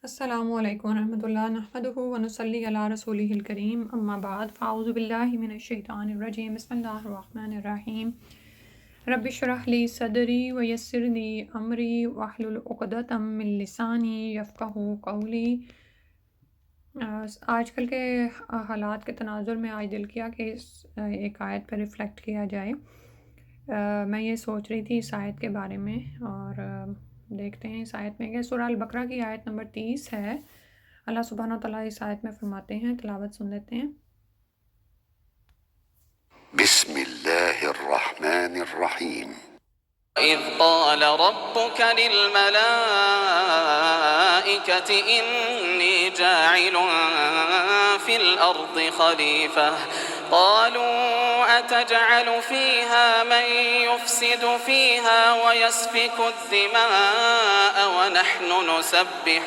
السلام علیکم ورحمۃ اللہ نحمدہ ونصلی علی رسولہ الکریم اما بعد فاعوذ باللہ من الشیطان الرجیم بسم اللہ الرحمن الرحیم رب اشرح لی صدری ویسر لی امری واحلل عقدۃ من لسانی یفقہوا قولی۔ آج کل کے حالات کے تناظر میں آج دل کیا کہ اس ایک آیت پر ریفلیکٹ کیا جائے۔ میں یہ سوچ رہی تھی اس آیت کے بارے میں، اور دیکھتے ہیں اس آیت میں کہ سورہ البقرہ کی آیت نمبر 30 ہے۔ اللہ سبحانہ وتعالیٰ اس آیت میں فرماتے ہیں، تلاوت سن لیتے ہیں۔ بسم اللہ الرحمن الرحیم۔ إذ قال ربك للملائكة إني جاعل في الأرض خليفة قالوا أتجعل فيها من يفسد فيها ويسفك الدماء ونحن نسبح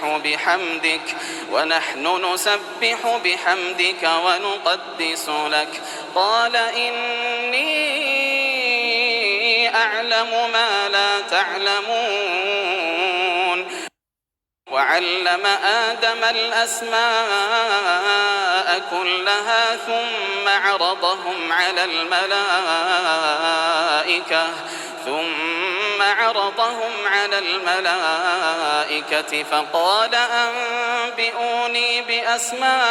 بحمدك ونقدس لك قال إني أعلم ما لا تعلمون وعلم آدم الأسماء كلها ثم عرضهم على الملائكة فقال أنبئوني بأسماء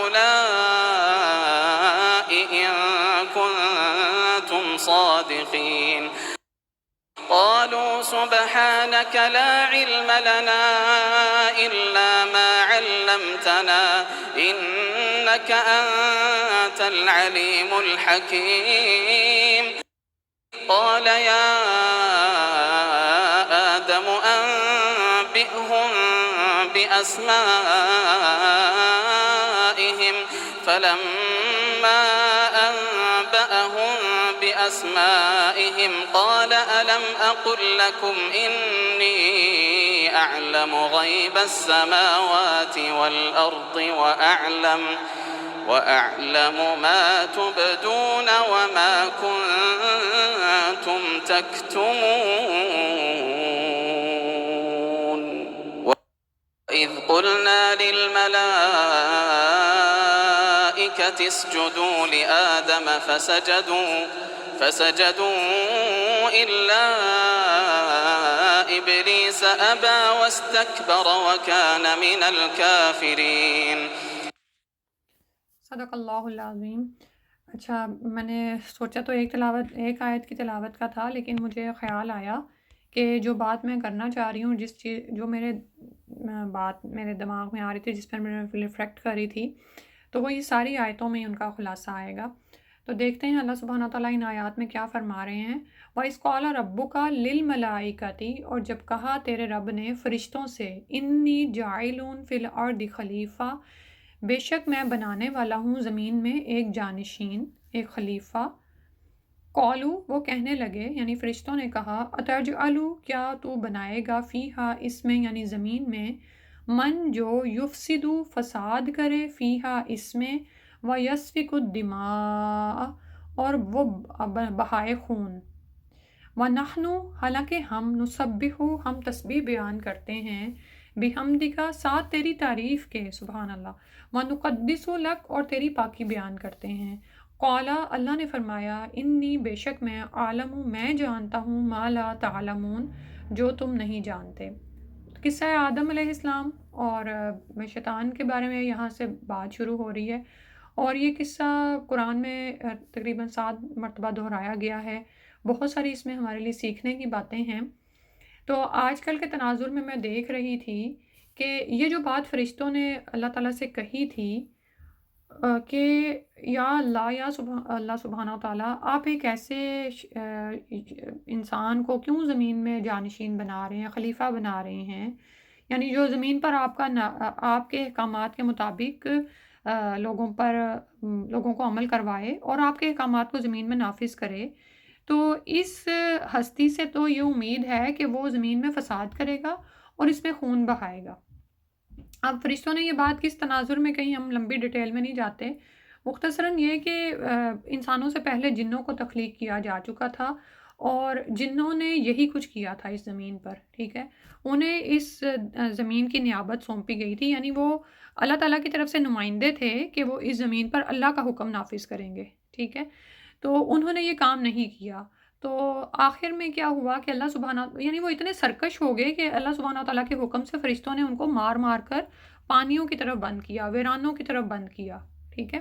هؤلاء إن كنتم صادقين قالوا سبحانك لا علم لنا إلا ما علمتنا إنك أنت العليم الحكيم قال يا آدم أنبئهم بأسمائهم فلما أنبأهم بأسمائهم قال ألم أقل لكم إني أعلم غيب السماوات والأرض وأعلم ما تبدون وما كنتم تكتمون وإذ قلنا للملائكة اسجدوا لآدم فسجدوا إلا إبليس أبى واستكبر وكان من الكافرين۔ صدق اللہ العظیم۔ اچھا، میں نے سوچا تو ایک آیت کی تلاوت کا تھا، لیکن مجھے خیال آیا کہ جو بات میں کرنا چاہ رہی ہوں، جو بات میرے دماغ میں آ رہی تھی، جس پر میں ریفلیکٹ کر رہی تھی، تو وہ یہ ساری آیتوں میں ان کا خلاصہ آئے گا۔ تو دیکھتے ہیں اللہ سبحانہ تعالیٰ ان آیات میں کیا فرما رہے ہیں۔ وَإِذْ قَالَ رَبُّكَ لِلْمَلَائِكَةِ، اور جب کہا تیرے رب نے فرشتوں سے، إِنِّي جَاعِلٌ فِي الْأَرْضِ خلیفہ، بے شک میں بنانے والا ہوں زمین میں ایک جانشین، ایک خلیفہ۔ قالو، وہ کہنے لگے، یعنی فرشتوں نے کہا، اتجعلو، کیا تو بنائے گا، فیہا، اس میں یعنی زمین میں، من جو یفسدو، فساد کرے، فیہا، اس میں، ویسفک الدماء، اور وہ بہائے خون، وَنَحْنُ، حالانکہ ہم، نسبح، ہم تسبیح بیان کرتے ہیں، بحمدک، ساتھ تیری تعریف کے، سبحان اللہ، وَنُقَدِّسُ لَک، اور تیری پاکی بیان کرتے ہیں۔ قَالَ، اللہ نے فرمایا، انی، بے شک میں، عالم، میں جانتا ہوں، ما لا تعلمون، جو تم نہیں جانتے۔ قصہ آدم علیہ السلام اور شیطان کے بارے میں یہاں سے بات شروع ہو رہی ہے، اور یہ قصہ قرآن میں تقریباً 7 مرتبہ دہرایا گیا ہے۔ بہت ساری اس میں ہمارے لیے سیکھنے کی باتیں ہیں۔ تو آج کل کے تناظر میں میں دیکھ رہی تھی کہ یہ جو بات فرشتوں نے اللہ تعالیٰ سے کہی تھی کہ یا اللہ، اللہ سبحانہ و تعالیٰ، آپ ایک ایسے انسان کو کیوں زمین میں جانشین بنا رہے ہیں، خلیفہ بنا رہے ہیں، یعنی جو زمین پر آپ کے احکامات کے مطابق لوگوں کو عمل کروائے اور آپ کے احکامات کو زمین میں نافذ کرے۔ تو اس ہستی سے تو یہ امید ہے کہ وہ زمین میں فساد کرے گا اور اس میں خون بہائے گا۔ اب فرشتوں نے یہ بات کس تناظر میں کہیں، ہم لمبی ڈیٹیل میں نہیں جاتے، مختصراً یہ کہ انسانوں سے پہلے جنوں کو تخلیق کیا جا چکا تھا، اور جنوں نے یہی کچھ کیا تھا اس زمین پر، ٹھیک ہے. انہیں اس زمین کی نیابت سونپی گئی تھی، یعنی وہ اللہ تعالیٰ کی طرف سے نمائندے تھے کہ وہ اس زمین پر اللہ کا حکم نافذ کریں گے، ٹھیک ہے. تو انہوں نے یہ کام نہیں کیا. تو آخر میں کیا ہوا کہ اللہ سبحانہ، یعنی وہ اتنے سرکش ہو گئے کہ اللہ سبحانہ تعالیٰ کے حکم سے فرشتوں نے ان کو مار مار کر پانیوں کی طرف بند کیا، ویرانوں کی طرف بند کیا، ٹھیک ہے.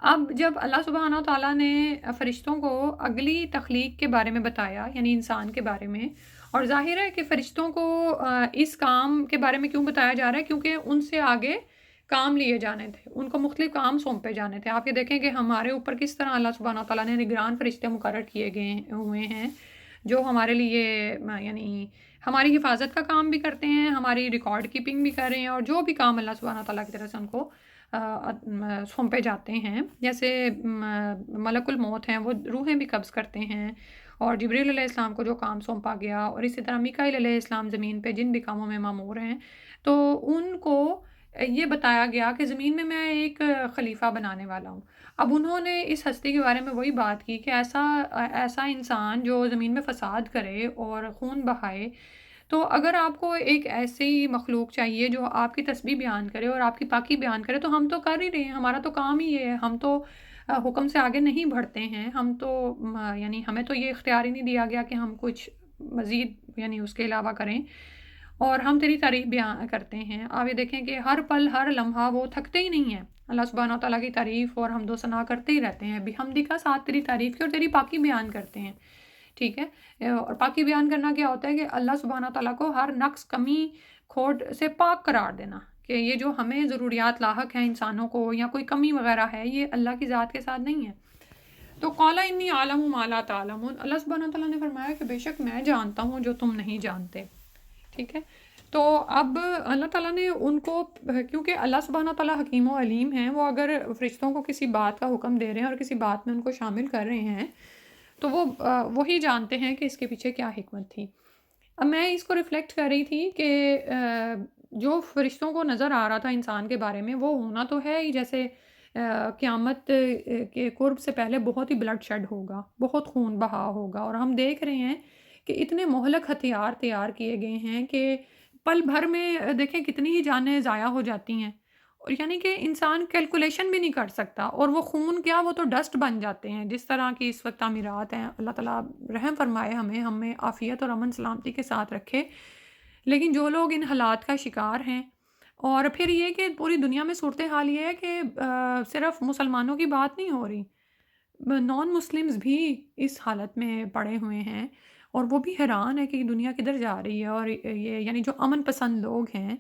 اب جب اللہ سبحانہ تعالیٰ نے فرشتوں کو اگلی تخلیق کے بارے میں بتایا، یعنی انسان کے بارے میں، اور ظاہر ہے کہ فرشتوں کو اس کام کے بارے میں کیوں بتایا جا رہا ہے، کیونکہ ان سے آگے کام لیے جانے تھے، ان کو مختلف کام سونپے جانے تھے. آپ یہ دیکھیں کہ ہمارے اوپر کس طرح اللہ سبحانہ تعالیٰ نے نگران فرشتے مقرر کیے گئے ہوئے ہیں، جو ہمارے لیے یعنی ہماری حفاظت کا کام بھی کرتے ہیں، ہماری ریکارڈ کیپنگ بھی کر رہے ہیں، اور جو بھی کام اللہ سبحانہ تعالیٰ کی طرف سے ان کو سونپے جاتے ہیں، جیسے ملک الموت ہیں، وہ روحیں بھی قبض کرتے ہیں، اور جبریل علیہ السلام کو جو کام سونپا گیا، اور اسی طرح میکائیل علیہ السلام زمین پہ جن بھی کاموں میں مامور ہیں، تو ان کو یہ بتایا گیا کہ زمین میں ایک خلیفہ بنانے والا ہوں. اب انہوں نے اس ہستی کے بارے میں وہی بات کی کہ ایسا انسان جو زمین میں فساد کرے اور خون بہائے، تو اگر آپ کو ایک ایسی مخلوق چاہیے جو آپ کی تسبیح بیان کرے اور آپ کی پاکی بیان کرے، تو ہم تو کر ہی رہے ہیں، ہمارا تو کام ہی یہ ہے. ہم تو حکم سے آگے نہیں بڑھتے ہیں، ہم تو یعنی ہمیں تو یہ اختیار ہی نہیں دیا گیا کہ ہم کچھ مزید یعنی اس کے علاوہ کریں، اور ہم تیری تعریف بیان کرتے ہیں. آپ یہ دیکھیں کہ ہر پل ہر لمحہ وہ تھکتے ہی نہیں ہیں، اللہ سبحانہ تعالیٰ کی تعریف اور حمد و ثنا کرتے ہی رہتے ہیں، بحمدی کا ساتھ تیری تعریف کی اور تیری پاکی بیان کرتے ہیں، ٹھیک ہے. اور پاکی بیان کرنا کیا ہوتا ہے کہ اللہ سبحانہ تعالیٰ کو ہر نقص، کمی، کھوٹ سے پاک قرار دینا، کہ یہ جو ہمیں ضروریات لاحق ہیں انسانوں کو، یا کوئی کمی وغیرہ ہے، یہ اللہ کی ذات کے ساتھ نہیں ہے. تو قال انی عالم ما لا تعلمون، اللہ سبحانہ تعالیٰ نے فرمایا کہ بے شک میں جانتا ہوں جو تم نہیں جانتے، ٹھیک ہے. تو اب اللہ تعالیٰ نے ان کو، کیونکہ اللہ سبحانہ تعالیٰ حکیم و علیم ہیں، وہ اگر فرشتوں کو کسی بات کا حکم دے رہے ہیں اور کسی بات میں ان کو شامل کر رہے ہیں، تو وہ وہی جانتے ہیں کہ اس کے پیچھے کیا حکمت تھی. اب میں اس کو ریفلیکٹ کر رہی تھی کہ جو فرشتوں کو نظر آ رہا تھا انسان کے بارے میں، وہ ہونا تو ہے ہی، جیسے قیامت کے قرب سے پہلے بہت ہی بلڈ شیڈ ہوگا، بہت خون بہا ہوگا، اور ہم دیکھ رہے ہیں کہ اتنے مہلک ہتھیار تیار کیے گئے ہیں کہ پل بھر میں دیکھیں کتنی ہی جانیں ضائع ہو جاتی ہیں، اور یعنی کہ انسان کیلکولیشن بھی نہیں کر سکتا، اور وہ خون کیا، وہ تو ڈسٹ بن جاتے ہیں جس طرح کی اس وقت تعمیرات ہیں. اللہ تعالیٰ رحم فرمائے، ہمیں عافیت اور امن سلامتی کے ساتھ رکھے. لیکن جو لوگ ان حالات کا شکار ہیں، اور پھر یہ کہ پوری دنیا میں صورتحال یہ ہے کہ صرف مسلمانوں کی بات نہیں ہو رہی، نان مسلمز بھی اس حالت میں پڑے ہوئے ہیں، اور وہ بھی حیران ہے کہ دنیا کدھر جا رہی ہے. اور یہ یعنی جو امن پسند لوگ ہیں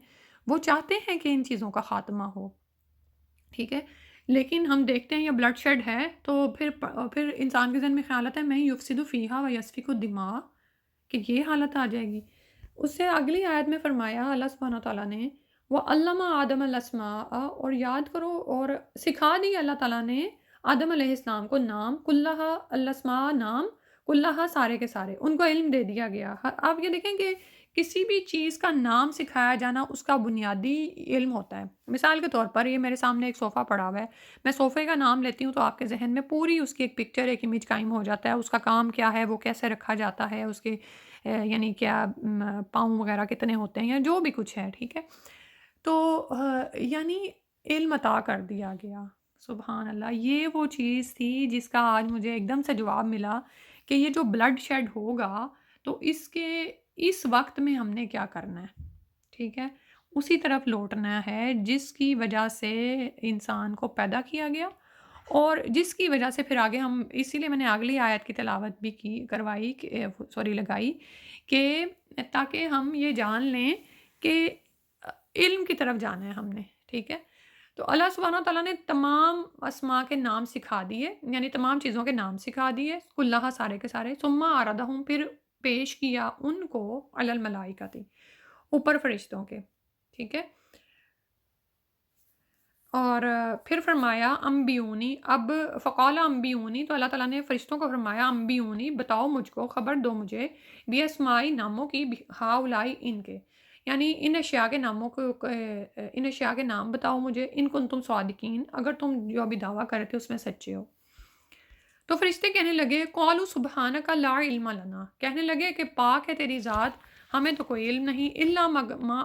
وہ چاہتے ہیں کہ ان چیزوں کا خاتمہ ہو، ٹھیک ہے. لیکن ہم دیکھتے ہیں یہ بلڈ شیڈ ہے، تو پھر انسان کے ذہن میں خیال آتا ہے میں یفسد فیہا و یسفک الدماء، کہ یہ حالت آ جائے گی. اس سے اگلی آیت میں فرمایا اللہ سبحانہ تعالیٰ نے وہ علّمَ آدم الاسماء، اور یاد کرو اور سکھا دی اللہ تعالیٰ نے آدم علیہ السلام کو نام، کلہا الاسماء، نام کلہا سارے کے سارے، ان کو علم دے دیا گیا. آپ یہ دیکھیں کہ کسی بھی چیز کا نام سکھایا جانا اس کا بنیادی علم ہوتا ہے. مثال کے طور پر یہ میرے سامنے ایک صوفہ پڑا ہوا ہے، میں صوفے کا نام لیتی ہوں تو آپ کے ذہن میں پوری اس کی ایک پکچر، ایک امیج قائم ہو جاتا ہے، اس کا کام کیا ہے، وہ کیسے رکھا جاتا ہے، اس کے یعنی کیا پاؤں وغیرہ کتنے ہوتے ہیں، یا جو بھی کچھ ہے، ٹھیک ہے. تو یعنی علم عطا کر دیا گیا. سبحان اللہ، یہ وہ چیز تھی جس کا آج مجھے ایک دم سے جواب ملا کہ یہ جو بلڈ شیڈ ہوگا تو اس وقت میں ہم نے کیا کرنا ہے، ٹھیک ہے. اسی طرف لوٹنا ہے جس کی وجہ سے انسان کو پیدا کیا گیا، اور جس کی وجہ سے پھر آگے ہم، اسی لیے میں نے اگلی آیت کی تلاوت بھی لگائی کہ تاکہ ہم یہ جان لیں کہ علم کی طرف جانا ہے ہم نے، ٹھیک ہے. تو اللہ سبحانہ تعالیٰ نے تمام اسماء کے نام سکھا دیے، یعنی تمام چیزوں کے نام سکھا دیے، کلہا سارے کے سارے، ثم عرضہم، پھر پیش کیا ان کو، علی الملائکۃ، اوپر فرشتوں کے، ٹھیک ہے. اور پھر فرمایا انبیونی، اب فقال انبیونی، تو اللہ تعالیٰ نے فرشتوں کو فرمایا انبیونی، بتاؤ مجھ کو، خبر دو مجھے، بی اسمائی، ناموں کی، ہاؤلائی، ان کے، یعنی ان اشیاء کے ناموں کو ان اشیاء کے نام بتاؤ مجھے، ان کنتم صادقین، اگر تم جو ابھی دعویٰ کر رہے تھے اس میں سچے ہو۔ تو فرشتے کہنے لگے قالوا سبحانک لا علم لنا، کہنے لگے کہ پاک ہے تیری ذات، ہمیں تو کوئی علم نہیں، الا ما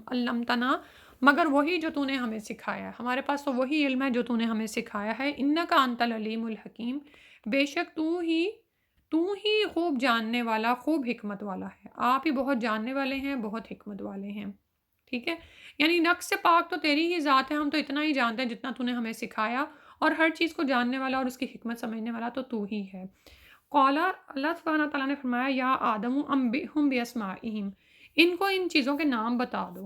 علمتنا، مگر وہی جو تو نے ہمیں سکھایا ہے، ہمارے پاس تو وہی علم ہے جو تو نے ہمیں سکھایا ہے، انک انت العلیم الحکیم، بے شک تو ہی خوب جاننے والا، خوب حکمت والا ہے، آپ ہی بہت جاننے والے ہیں، بہت حکمت والے ہیں۔ ٹھیک ہے، یعنی نقص سے پاک تو تیری ہی ذات ہے، ہم تو اتنا ہی جانتے ہیں جتنا تو نے ہمیں سکھایا، اور ہر چیز کو جاننے والا اور اس کی حکمت سمجھنے والا تو ہی ہے۔ قال، اللہ سبحانہ تعالیٰ نے فرمایا یا آدم انبئہم باسمائہم، ان کو ان چیزوں کے نام بتا دو۔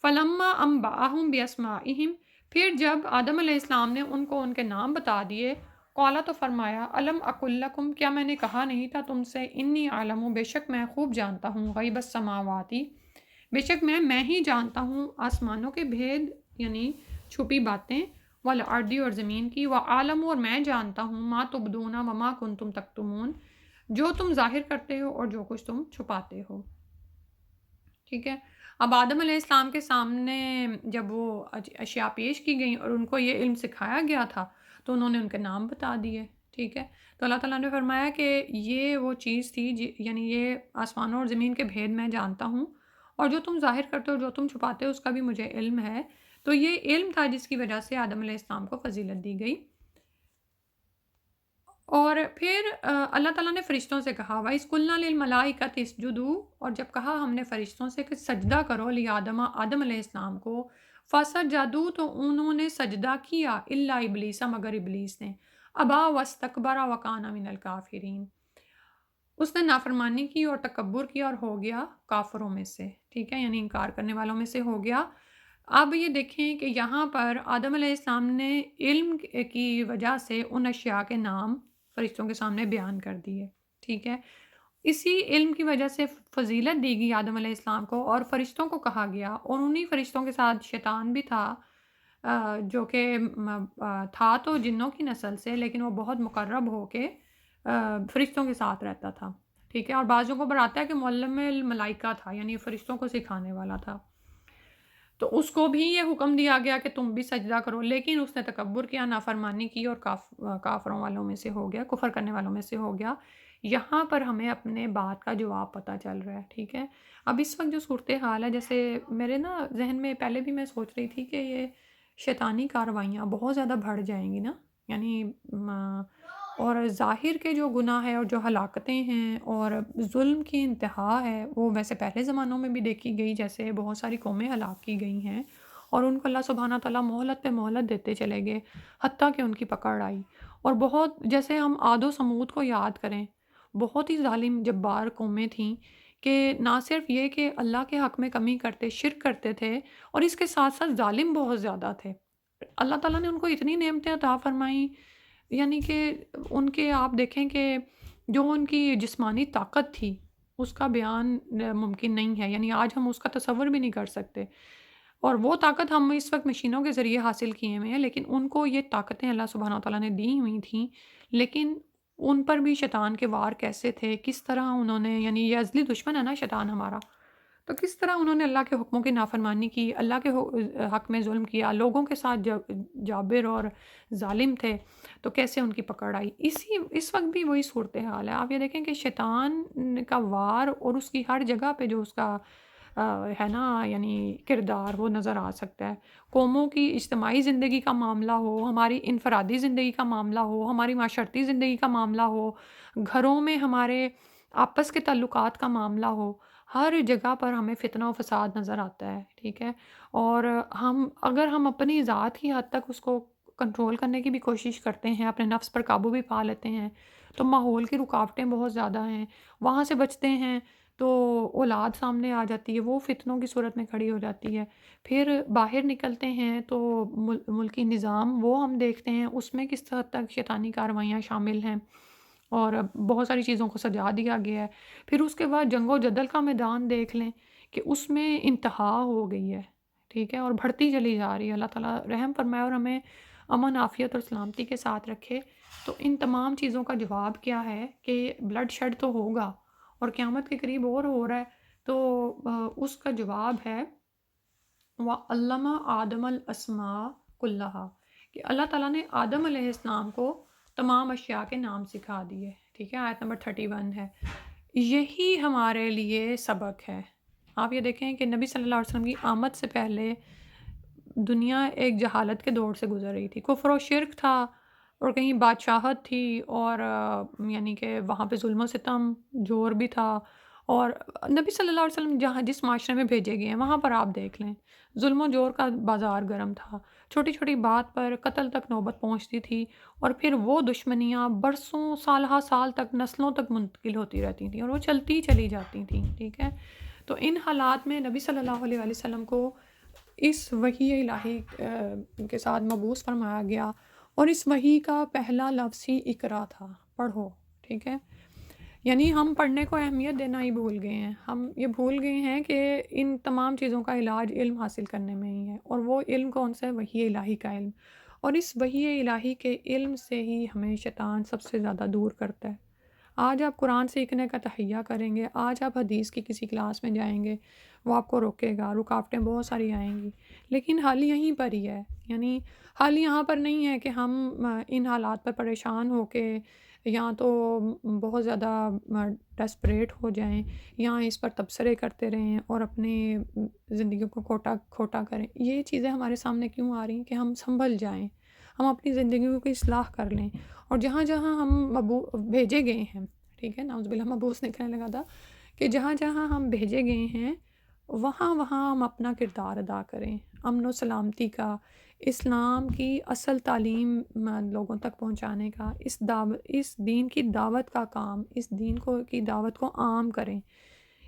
فلما انبأہم باسمائہم، پھر جب آدم علیہ السلام نے ان کو ان کے نام بتا دیے، قالا، تو فرمایا الم اقل لکم، کیا میں نے کہا نہیں تھا تم سے، انی عالم، بے شک میں خوب جانتا ہوں، غیب السماواتی، بے شک میں ہی جانتا ہوں آسمانوں کے بھید، یعنی چھپی باتیں، والارض، اور زمین کی، وعالم، اور میں جانتا ہوں، ما تبدون وما کنتم تکتمون، جو تم ظاہر کرتے ہو اور جو کچھ تم چھپاتے ہو۔ ٹھیک ہے، اب آدم علیہ السلام کے سامنے جب وہ اشیاء پیش کی گئیں اور ان کو یہ علم سکھایا گیا تھا تو انہوں نے ان کے نام بتا دیے۔ ٹھیک ہے، تو اللہ تعالیٰ نے فرمایا کہ یہ وہ چیز تھی یعنی یہ آسمانوں اور زمین کے بھید میں جانتا ہوں، اور جو تم ظاہر کرتے ہو جو تم چھپاتے ہو اس کا بھی مجھے علم ہے۔ تو یہ علم تھا جس کی وجہ سے آدم علیہ السلام کو فضیلت دی گئی۔ اور پھر اللہ تعالیٰ نے فرشتوں سے کہا وَإِذْ قُلْنَا لِلْمَلَائِكَةِ اسْجُدُوا، اور جب کہا ہم نے فرشتوں سے کہ سجدہ کرو لِآدَمَ، آدم علیہ السلام کو، فَسَجَدُوا، تو انہوں نے سجدہ کیا، إِلَّا إِبْلِيسَ، مگر ابلیس نے، أَبَى وَاسْتَكْبَرَ وَكَانَ مِنَ الْكَافِرِينَ، اس نے نافرمانی کی اور تکبر کیا اور ہو گیا کافروں میں سے۔ ٹھیک ہے، یعنی انکار کرنے والوں میں سے ہو گیا۔ اب یہ دیکھیں کہ یہاں پر آدم علیہ السلام نے علم کی وجہ سے ان اشیاء کے نام فرشتوں کے سامنے بیان کر دیے۔ ٹھیک ہے، اسی علم کی وجہ سے فضیلت دی گئی آدم علیہ السلام کو، اور فرشتوں کو کہا گیا، اور انہی فرشتوں کے ساتھ شیطان بھی تھا، جو کہ تھا تو جنوں کی نسل سے، لیکن وہ بہت مقرب ہو کے فرشتوں کے ساتھ رہتا تھا۔ ٹھیک ہے، اور بعضوں کو بتاتا ہے کہ معلم الملائکہ تھا، یعنی فرشتوں کو سکھانے والا تھا، تو اس کو بھی یہ حکم دیا گیا کہ تم بھی سجدہ کرو، لیکن اس نے تکبر کیا، نافرمانی کی، اور کافروں والوں میں سے ہو گیا، کفر کرنے والوں میں سے ہو گیا۔ یہاں پر ہمیں اپنے بات کا جواب پتہ چل رہا ہے۔ ٹھیک ہے، اب اس وقت جو صورتحال ہے، جیسے میرے ذہن میں پہلے بھی میں سوچ رہی تھی کہ یہ شیطانی کاروائیاں بہت زیادہ بڑھ جائیں گی نا، یعنی اور ظاہر کے جو گناہ ہے اور جو ہلاکتیں ہیں اور ظلم کی انتہا ہے، وہ ویسے پہلے زمانوں میں بھی دیکھی گئی، جیسے بہت ساری قومیں ہلاک کی گئی ہیں اور ان کو اللہ سبحانہ تعالیٰ مہلت پہ مہلت دیتے چلے گئے، حتیٰ کہ ان کی پکڑ آئی۔ اور بہت، جیسے ہم عاد و سمود کو یاد کریں، بہت ہی ظالم جبار قومیں تھیں کہ نہ صرف یہ کہ اللہ کے حق میں کمی کرتے، شرک کرتے تھے، اور اس کے ساتھ ساتھ ظالم بہت زیادہ تھے۔ اللہ تعالیٰ نے ان کو اتنی نعمتیں عطا فرمائیں، یعنی کہ ان کے آپ دیکھیں کہ جو ان کی جسمانی طاقت تھی اس کا بیان ممکن نہیں ہے، یعنی آج ہم اس کا تصور بھی نہیں کر سکتے، اور وہ طاقت ہم اس وقت مشینوں کے ذریعے حاصل کیے ہوئے ہیں، لیکن ان کو یہ طاقتیں اللہ سبحانہ تعالیٰ نے دی ہوئی تھیں، لیکن ان پر بھی شیطان کے وار کیسے تھے، کس طرح انہوں نے، یعنی یہ ازلی دشمن ہے نا شیطان ہمارا، تو کس طرح انہوں نے اللہ کے حکموں کی نافرمانی کی، اللہ کے حق میں ظلم کیا، لوگوں کے ساتھ جابر اور ظالم تھے، تو کیسے ان کی پکڑ آئی۔ اس وقت بھی وہی صورتحال ہے۔ آپ یہ دیکھیں کہ شیطان کا وار اور اس کی ہر جگہ پہ جو اس کا ہے نا یعنی کردار، وہ نظر آ سکتا ہے۔ قوموں کی اجتماعی زندگی کا معاملہ ہو، ہماری انفرادی زندگی کا معاملہ ہو، ہماری معاشرتی زندگی کا معاملہ ہو، گھروں میں ہمارے آپس کے تعلقات کا معاملہ ہو، ہر جگہ پر ہمیں فتنہ و فساد نظر آتا ہے۔ ٹھیک ہے، اور اگر ہم اپنی ذات کی حد تک اس کو کنٹرول کرنے کی بھی کوشش کرتے ہیں، اپنے نفس پر قابو بھی پا لیتے ہیں، تو ماحول کی رکاوٹیں بہت زیادہ ہیں، وہاں سے بچتے ہیں تو اولاد سامنے آ جاتی ہے، وہ فتنوں کی صورت میں کھڑی ہو جاتی ہے۔ پھر باہر نکلتے ہیں تو ملکی نظام وہ ہم دیکھتے ہیں، اس میں کس حد تک شیطانی کارروائیاں شامل ہیں، اور بہت ساری چیزوں کو سجا دیا گیا ہے۔ پھر اس کے بعد جنگ و جدل کا میدان دیکھ لیں کہ اس میں انتہا ہو گئی ہے۔ ٹھیک ہے، اور بڑھتی چلی جا رہی ہے۔ اللہ تعالیٰ رحم فرمائے اور ہمیں امن، عافیت اور سلامتی کے ساتھ رکھے۔ تو ان تمام چیزوں کا جواب کیا ہے کہ بلڈ شیڈ تو ہوگا، اور قیامت کے قریب اور ہو رہا ہے، تو اس کا جواب ہے وَعَلَّمَ آدَمَ الْأَسْمَاءَ كُلَّهَا، کہ اللہ تعالیٰ نے آدم علیہ السلام کو تمام اشیاء کے نام سکھا دیے. ٹھیک ہے، آیت نمبر 31 ہے. یہی ہمارے لیے سبق ہے. آپ یہ دیکھیں کہ نبی صلی اللہ علیہ وسلم کی آمد سے پہلے دنیا ایک جہالت کے دور سے گزر رہی تھی. کفر و شرک تھا، اور کہیں بادشاہت تھی، اور یعنی کہ وہاں پہ ظلم و ستم جور بھی تھا. اور نبی صلی اللہ علیہ وسلم جہاں جس معاشرے میں بھیجے گئے ہیں وہاں پر آپ دیکھ لیں ظلم و جور کا بازار گرم تھا. چھوٹی چھوٹی بات پر قتل تک نوبت پہنچتی تھی، اور پھر وہ دشمنیاں برسوں سالہ سال تک نسلوں تک منتقل ہوتی رہتی تھیں، اور وہ چلتی چلی جاتی تھیں. ٹھیک ہے، تو ان حالات میں نبی صلی اللہ علیہ وآلہ وسلم کو اس وحی الہی کے ساتھ مبعوث فرمایا گیا، اور اس وحی کا پہلا لفظ ہی اقرا تھا، پڑھو. ٹھیک ہے، یعنی ہم پڑھنے کو اہمیت دینا ہی بھول گئے ہیں. ہم یہ بھول گئے ہیں کہ ان تمام چیزوں کا علاج علم حاصل کرنے میں ہی ہے، اور وہ علم کون سا ہے؟ وحی الہی کا علم. اور اس وحی الہی کے علم سے ہی ہمیں شیطان سب سے زیادہ دور کرتا ہے. آج آپ قرآن سیکھنے کا تہیہ کریں گے، آج آپ حدیث کی کسی کلاس میں جائیں گے، وہ آپ کو روکے گا، رکاوٹیں بہت ساری آئیں گی، لیکن حل یہیں پر ہی ہے. یعنی حل یہاں پر نہیں ہے کہ ہم ان حالات پر پریشان ہو کے یا تو بہت زیادہ ڈیسپریٹ ہو جائیں، یا اس پر تبصرے کرتے رہیں اور اپنی زندگی کو کھوٹا کریں. یہ چیزیں ہمارے سامنے کیوں آ رہی ہیں؟ کہ ہم سنبھل جائیں، ہم اپنی زندگیوں کی اصلاح کر لیں. اور جہاں جہاں ہم بھیجے گئے ہیں، ٹھیک ہے، نعوذ باللہ مبعوث نکلنے لگا تھا، کہ جہاں جہاں ہم بھیجے گئے ہیں وہاں وہاں ہم اپنا کردار ادا کریں. امن و سلامتی کا، اسلام کی اصل تعلیم لوگوں تک پہنچانے کا، اس دین کی دعوت کا کام، اس دین کی دعوت کو عام کریں،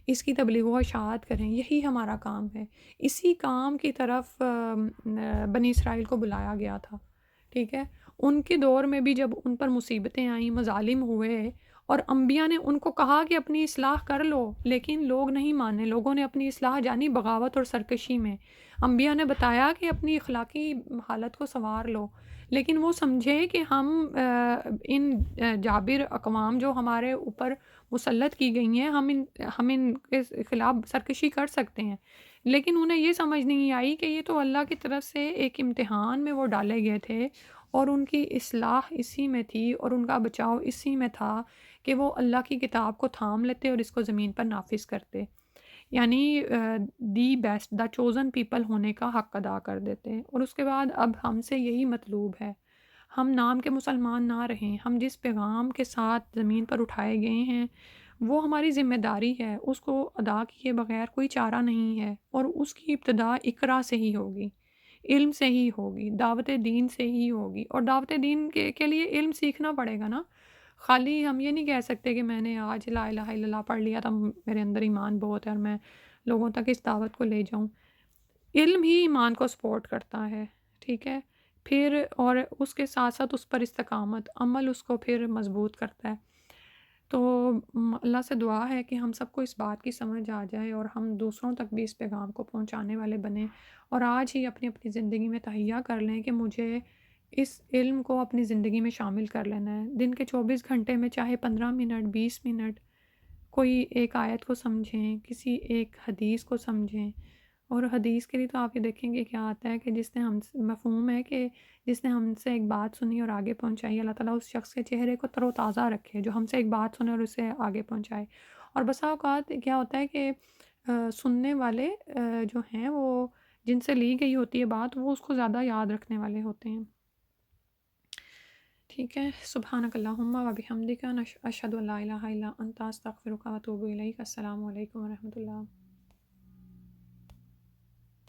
اس کی تبلیغ و اشاعت کریں. یہی ہمارا کام ہے. اسی کام کی طرف بنی اسرائیل کو بلایا گیا تھا. ٹھیک ہے، ان کے دور میں بھی جب ان پر مصیبتیں آئیں، مظالم ہوئے، اور انبیاء نے ان کو کہا کہ اپنی اصلاح کر لو، لیکن لوگ نہیں مانے. لوگوں نے اپنی اصلاح جانی بغاوت اور سرکشی میں. انبیاء نے بتایا کہ اپنی اخلاقی حالت کو سنوار لو، لیکن وہ سمجھے کہ ہم ان جابر اقوام جو ہمارے اوپر مسلط کی گئی ہیں، ہم ان کے خلاف سرکشی کر سکتے ہیں. لیکن انہیں یہ سمجھ نہیں آئی کہ یہ تو اللہ کی طرف سے ایک امتحان میں وہ ڈالے گئے تھے، اور ان کی اصلاح اسی میں تھی، اور ان کا بچاؤ اسی میں تھا کہ وہ اللہ کی کتاب کو تھام لیتے اور اس کو زمین پر نافذ کرتے. یعنی the best, the chosen people ہونے کا حق ادا کر دیتے ہیں. اور اس کے بعد اب ہم سے یہی مطلوب ہے، ہم نام کے مسلمان نہ رہیں. ہم جس پیغام کے ساتھ زمین پر اٹھائے گئے ہیں وہ ہماری ذمہ داری ہے، اس کو ادا کیے بغیر کوئی چارہ نہیں ہے. اور اس کی ابتدا اقرا سے ہی ہوگی، علم سے ہی ہوگی، دعوت دین سے ہی ہوگی. اور دعوت دین کے لیے علم سیکھنا پڑے گا نا. خالی ہم یہ نہیں کہہ سکتے کہ میں نے آج لا الہ الا اللہ پڑھ لیا تو میرے اندر ایمان بہت ہے اور میں لوگوں تک اس دعوت کو لے جاؤں. علم ہی ایمان کو سپورٹ کرتا ہے. ٹھیک ہے، پھر اور اس کے ساتھ ساتھ اس پر استقامت عمل اس کو پھر مضبوط کرتا ہے. تو اللہ سے دعا ہے کہ ہم سب کو اس بات کی سمجھ آ جائے اور ہم دوسروں تک بھی اس پیغام کو پہنچانے والے بنیں، اور آج ہی اپنی اپنی زندگی میں تہیہ کر لیں کہ مجھے اس علم کو اپنی زندگی میں شامل کر لینا ہے. دن کے 24 گھنٹے میں چاہے 15 منٹ 20 منٹ کوئی ایک آیت کو سمجھیں، کسی ایک حدیث کو سمجھیں. اور حدیث کے لیے تو آپ یہ دیکھیں گے کیا آتا ہے کہ جس نے مفہوم ہے کہ جس نے ہم سے ایک بات سنی اور آگے پہنچائی، اللہ تعالیٰ اس شخص کے چہرے کو تر و تازہ رکھے جو ہم سے ایک بات سنے اور اسے آگے پہنچائے. اور بسا اوقات کیا ہوتا ہے کہ سننے والے جو ہیں وہ جن سے لی گئی ہوتی ہے بات، وہ اس کو زیادہ یاد رکھنے والے ہوتے ہیں. ٹھیک ہے، سبحانک اللہم و بحمدک اشہد ان لا الہ الا انت استغفرک و اتوب الیک. السلام علیکم و رحمۃ اللہ.